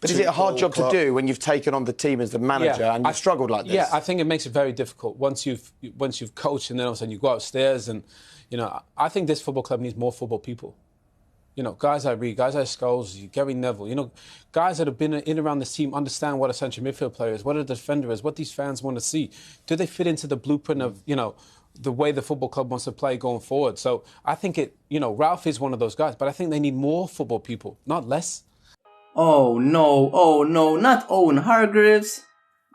But is it a hard job to do when you've taken on the team as the manager and you've struggled like this? Yeah, I think it makes it very difficult once you've coached and then all of a sudden you go upstairs and, you know, I think this football club needs more football people. You know, guys like Reed, guys like Scholes, Gary Neville, you know, guys that have been in around this team understand what a central midfield player is, what a defender is, what these fans want to see. Do they fit into the blueprint of, you know, the way the football club wants to play going forward? So I think Ralph is one of those guys, but I think they need more football people, not less. Oh no, not Owen Hargreaves.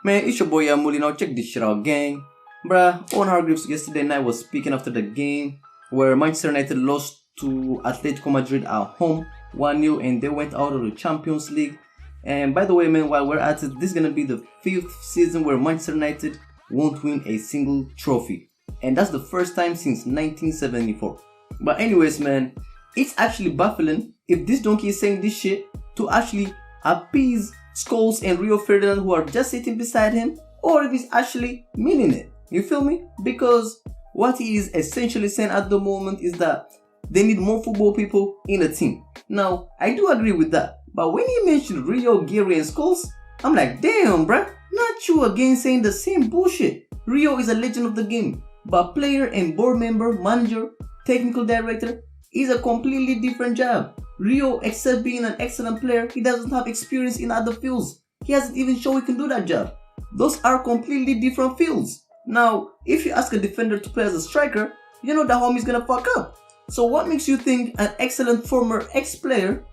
Man, it's your boy YoungMully. Now check this shit out, gang. Bruh, Owen Hargreaves yesterday night was speaking after the game where Manchester United lost to Atletico Madrid at home 1-0 and they went out of the Champions League. And by the way, man, while we're at it, this is gonna be the 5th season where Manchester United won't win a single trophy. And that's the first time since 1974. But anyways, man, it's actually baffling if this donkey is saying this shit to actually appease Scholes and Rio Ferdinand who are just sitting beside him, or if he's actually meaning it. You feel me? Because what he is essentially saying at the moment is that they need more football people in the team. Now, I do agree with that. But when he mentioned Rio, Gary and Scholes, I'm like, damn, bruh, not you again saying the same bullshit. Rio is a legend of the game, but player and board member, manager, technical director is a completely different job. Rio, except being an excellent player, he doesn't have experience in other fields. He hasn't even shown he can do that job. Those are completely different fields. Now, if you ask a defender to play as a striker, you know that homie's gonna fuck up. So what makes you think an excellent former ex-player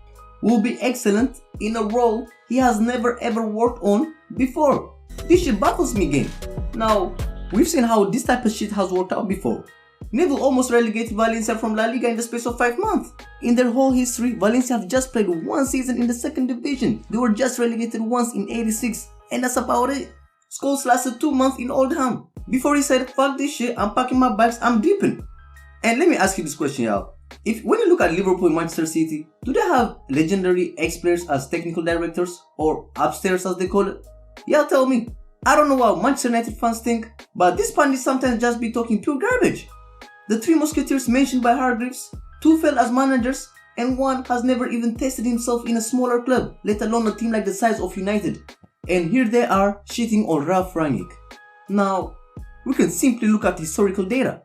will be excellent in a role he has never ever worked on before? This shit baffles me, game. Now, we've seen how this type of shit has worked out before. Neville almost relegated Valencia from La Liga in the space of 5 months. In their whole history, Valencia have just played 1 season in the 2nd division. They were just relegated once in '86, and that's about it. Scholes lasted 2 months in Oldham before he said, fuck this shit, I'm packing my bags, I'm dipping. And let me ask you this question, y'all. When you look at Liverpool and Manchester City, do they have legendary ex-players as technical directors, or upstairs as they call it? Y'all tell me. I don't know what Manchester United fans think, but these pundits sometimes just be talking pure garbage. The 3 musketeers mentioned by Hargreaves, 2 fell as managers, and 1 has never even tested himself in a smaller club, let alone a team like the size of United. And here they are shitting on Ralf Rangnick. Now, we can simply look at historical data.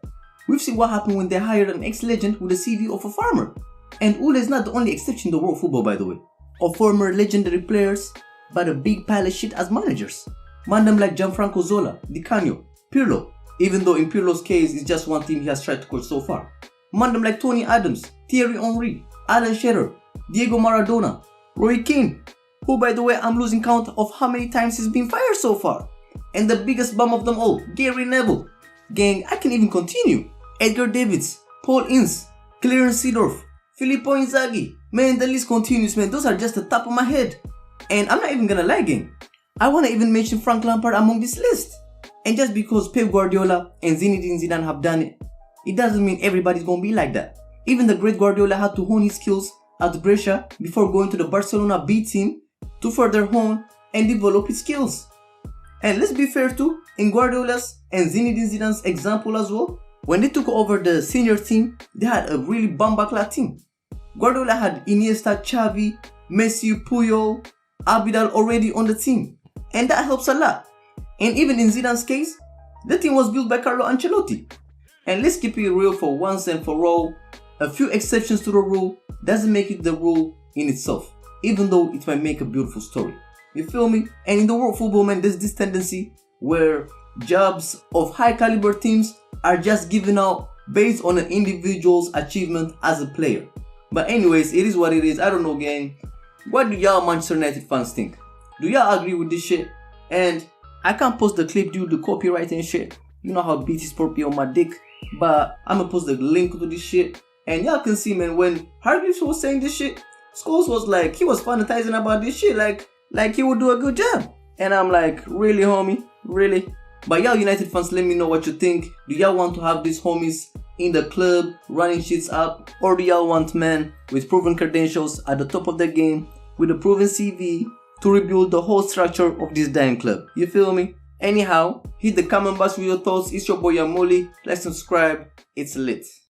We've seen what happened when they hired an ex-legend with the CV of a farmer. And Ule is not the only exception in the world of football, by the way, of former legendary players, but a big pile of shit as managers. Mandem like Gianfranco Zola, Di Canio, Pirlo, even though in Pirlo's case it's just 1 team he has tried to coach so far. Mandem like Tony Adams, Thierry Henry, Alan Shearer, Diego Maradona, Roy Keane, who by the way I'm losing count of how many times he's been fired so far. And the biggest bum of them all, Gary Neville. Gang, I can even continue. Edgar Davids, Paul Ince, Clarence Seedorf, Filippo Inzaghi. Man, the list continues, man. Those are just the top of my head. And I'm not even gonna lie, gang. I wanna even mention Frank Lampard among this list. And just because Pep Guardiola and Zinedine Zidane have done it, it doesn't mean everybody's gonna be like that. Even the great Guardiola had to hone his skills at Brescia before going to the Barcelona B team to further hone and develop his skills. And let's be fair too, in Guardiola's and Zinedine Zidane's example as well, when they took over the senior team, they had a really bombaclat team. Guardiola had Iniesta, Xavi, Messi, Puyol, Abidal already on the team, and that helps a lot. And even in Zidane's case, the team was built by Carlo Ancelotti. And let's keep it real for once and for all, a few exceptions to the rule doesn't make it the rule in itself, even though it might make a beautiful story. You feel me? And in the world of football, man, there's this tendency where jobs of high caliber teams are just given out based on an individual's achievement as a player. But anyways, it is what it is. I don't know, gang. What do y'all Manchester United fans think? Do y'all agree with this shit? And I can't post the clip due to copyright and shit. You know how BT Sport be on my dick. But I'm gonna post the link to this shit. And y'all can see, man, when Hargreaves was saying this shit, Scholes was like, he was fanatizing about this shit like he would do a good job. And I'm like, really, homie? Really? But y'all United fans, let me know what you think. Do y'all want to have these homies in the club running shits up? Or do y'all want men with proven credentials at the top of the game with a proven CV to rebuild the whole structure of this damn club? You feel me? Anyhow, hit the comment box with your thoughts. It's your boy YoungMully. Like, subscribe. It's lit.